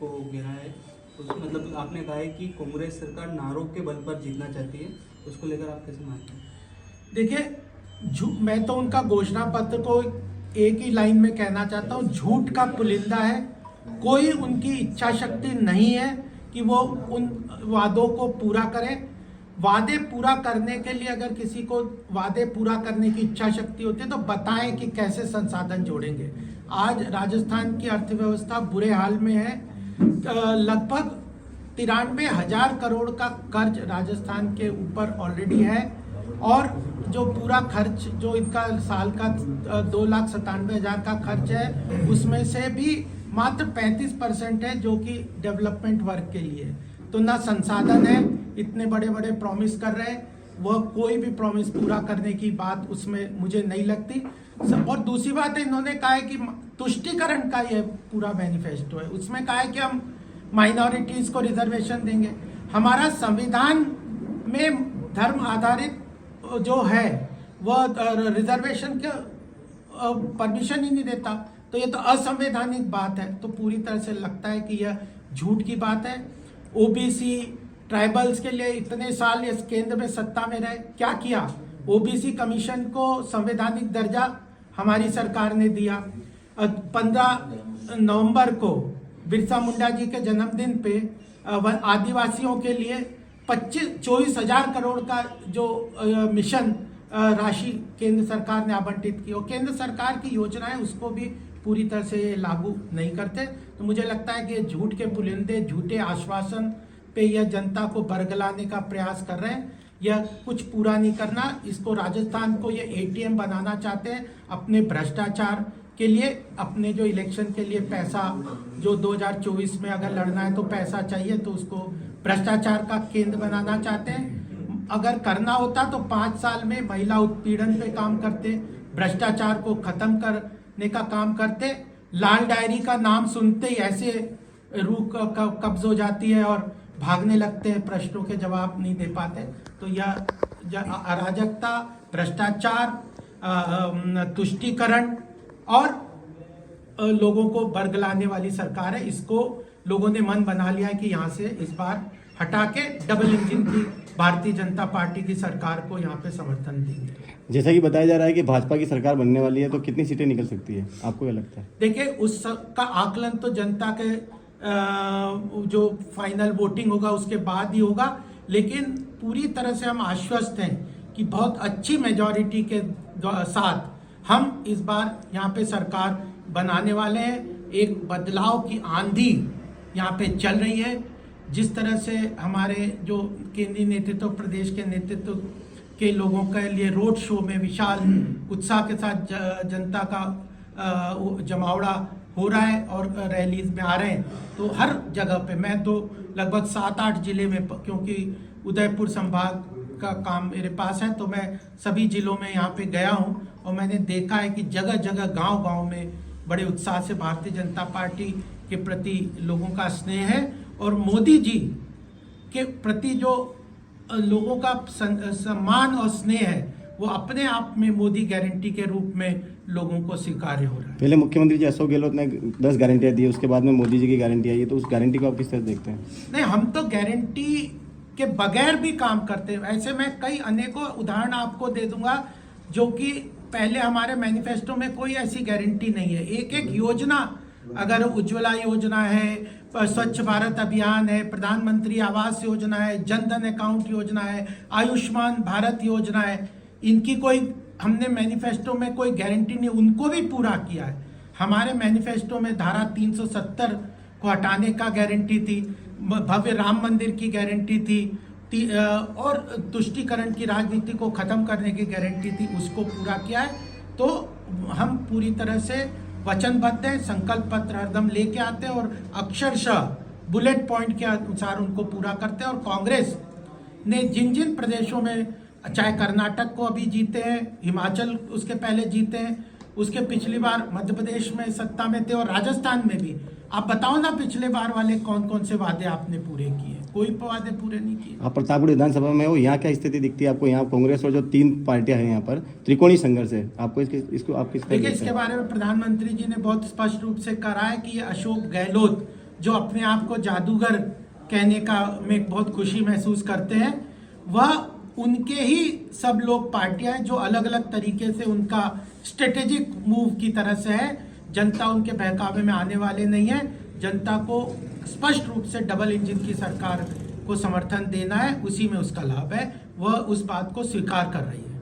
को घेरा है। मतलब आपने कहा है कि कांग्रेस सरकार नारों के बल पर जीतना चाहती है, उसको लेकर आप कैसे मानते हैं? देखिए, मैं तो उनका घोषणा पत्र को एक ही लाइन में कहना चाहता हूँ, झूठ का पुलिंदा है। कोई उनकी इच्छा शक्ति नहीं है कि वो उन वादों को पूरा करें। वादे पूरा करने के लिए अगर किसी को वादे पूरा करने की इच्छा शक्ति होती है तो बताएं कि कैसे संसाधन जोड़ेंगे। आज राजस्थान की अर्थव्यवस्था बुरे हाल में है। लगभग 93,000 करोड़ का कर्ज राजस्थान के ऊपर ऑलरेडी है, और जो पूरा खर्च जो इनका साल का 2,97,000 का खर्च है, उसमें से भी मात्र 35% है जो कि डेवलपमेंट वर्क के लिए। तो ना संसाधन है, इतने बड़े बड़े प्रॉमिस कर रहे हैं, वह कोई भी प्रॉमिस पूरा करने की बात उसमें मुझे नहीं लगती। और दूसरी बात है, इन्होंने कहा है कि तुष्टीकरण का ये पूरा मैनिफेस्टो है, उसमें कहा है कि हम माइनॉरिटीज को रिजर्वेशन देंगे। हमारा संविधान में धर्म आधारित जो है वह रिजर्वेशन का परमिशन ही नहीं देता, तो ये तो असंवैधानिक बात है। तो पूरी तरह से लगता है कि यह झूठ की बात है। ओबीसी ट्राइबल्स के लिए इतने साल इस केंद्र में सत्ता में रहे, क्या किया? ओबीसी कमीशन को संवैधानिक दर्जा हमारी सरकार ने दिया। 15 नवंबर को बिरसा मुंडा जी के जन्मदिन पे आदिवासियों के लिए 24,000 करोड़ का जो मिशन राशि केंद्र सरकार ने आवंटित की, और केंद्र सरकार की योजनाएं उसको भी पूरी तरह से लागू नहीं करते। तो मुझे लगता है कि झूठ के पुलिंदे, झूठे आश्वासन पे यह जनता को बरगलाने का प्रयास कर रहे हैं। यह कुछ पूरा नहीं करना, इसको राजस्थान को ये एटीएम बनाना चाहते हैं अपने भ्रष्टाचार के लिए। अपने जो इलेक्शन के लिए पैसा, जो 2024 में अगर लड़ना है तो पैसा चाहिए, तो उसको भ्रष्टाचार का केंद्र बनाना चाहते हैं। अगर करना होता तो 5 साल में महिला उत्पीड़न पे काम करते, भ्रष्टाचार को खत्म करने का काम करते। लाल डायरी का नाम सुनते ही ऐसे रूह कब्ज हो जाती है और भागने लगते हैं, प्रश्नों के जवाब नहीं दे पाते। तो यह अराजकता, भ्रष्टाचार, तुष्टीकरण और लोगों को बरगलाने वाली सरकार है। इसको लोगों ने मन बना लिया है कि यहाँ से इस बार हटा के डबल इंजन की भारतीय जनता पार्टी की सरकार को यहाँ पे समर्थन देंगे। जैसा कि बताया जा रहा है कि भाजपा की सरकार बनने वाली है, तो कितनी सीटें निकल सकती है, आपको क्या लगता है? देखिए, उसका आकलन तो जनता के जो फाइनल वोटिंग होगा उसके बाद ही होगा, लेकिन पूरी तरह से हम आश्वस्त हैं कि बहुत अच्छी मेजॉरिटी के साथ हम इस बार यहाँ पे सरकार बनाने वाले हैं। एक बदलाव की आंधी यहाँ पे चल रही है। जिस तरह से हमारे जो केंद्रीय नेतृत्व, प्रदेश के नेतृत्व के लोगों के लिए रोड शो में विशाल उत्साह के साथ जनता का जमावड़ा हो रहा है और रैलीज में आ रहे हैं, तो हर जगह पे मैं तो लगभग 7-8 जिले में, क्योंकि उदयपुर संभाग का काम मेरे पास है, तो मैं सभी जिलों में यहाँ पे गया हूँ और मैंने देखा है कि जगह जगह गांव-गांव में बड़े उत्साह से भारतीय जनता पार्टी के प्रति लोगों का स्नेह है, और मोदी जी के प्रति जो लोगों का सम्मान और स्नेह है वो अपने आप में मोदी गारंटी के रूप में लोगों को स्वीकार्य हो रहा है। पहले मुख्यमंत्री जी अशोक गहलोत ने 10 गारंटियां दी, उसके बाद में मोदी जी की गारंटी आई है, तो उस गारंटी को आप किस तरह देखते हैं? नहीं, हम तो गारंटी के बगैर भी काम करते हैं। ऐसे मैं कई अनेकों उदाहरण आपको दे दूंगा जो कि पहले हमारे मैनिफेस्टो में कोई ऐसी गारंटी नहीं है। एक एक योजना, अगर उज्ज्वला योजना है, स्वच्छ भारत अभियान है, प्रधानमंत्री आवास योजना है, जनधन अकाउंट योजना है, आयुष्मान भारत योजना है, इनकी कोई हमने मैनिफेस्टो में कोई गारंटी नहीं, उनको भी पूरा किया है। हमारे मैनिफेस्टो में धारा 370 को हटाने का गारंटी थी, भव्य राम मंदिर की गारंटी थी, और तुष्टीकरण की राजनीति को खत्म करने की गारंटी थी, उसको पूरा किया है। तो हम पूरी तरह से वचनबद्ध हैं, संकल्प पत्र हरदम लेके आते हैं और अक्षरशः बुलेट पॉइंट के अनुसार उनको पूरा करते हैं। और कांग्रेस ने जिन जिन प्रदेशों में, चाहे कर्नाटक को अभी जीते हैं, हिमाचल उसके पहले जीते हैं, उसके पिछली बार मध्य प्रदेश में सत्ता में थे, और राजस्थान में भी, आप बताओ ना पिछले बार वाले कौन कौन से वादे आपने पूरे किए? कोई वादे पूरे नहीं किए। आप प्रतापगढ़ विधानसभा में हो, यहाँ क्या स्थिति दिखती है आपको? यहाँ कांग्रेस और जो 3 पार्टियां हैं यहाँ पर त्रिकोणीय संघर्ष है, आपको इसको आप किस तरह? देखिए, इसके बारे में प्रधानमंत्री जी ने बहुत स्पष्ट रूप से कहा है कि ये अशोक गहलोत जो अपने आप को जादूगर कहने का में बहुत खुशी महसूस करते हैं, वह उनके ही सब लोग पार्टियां हैं जो अलग अलग तरीके से उनका स्ट्रेटेजिक मूव की तरह से है। जनता उनके बहकावे में आने वाले नहीं है। जनता को स्पष्ट रूप से डबल इंजन की सरकार को समर्थन देना है, उसी में उसका लाभ है। वह उस बात को स्वीकार कर रही है।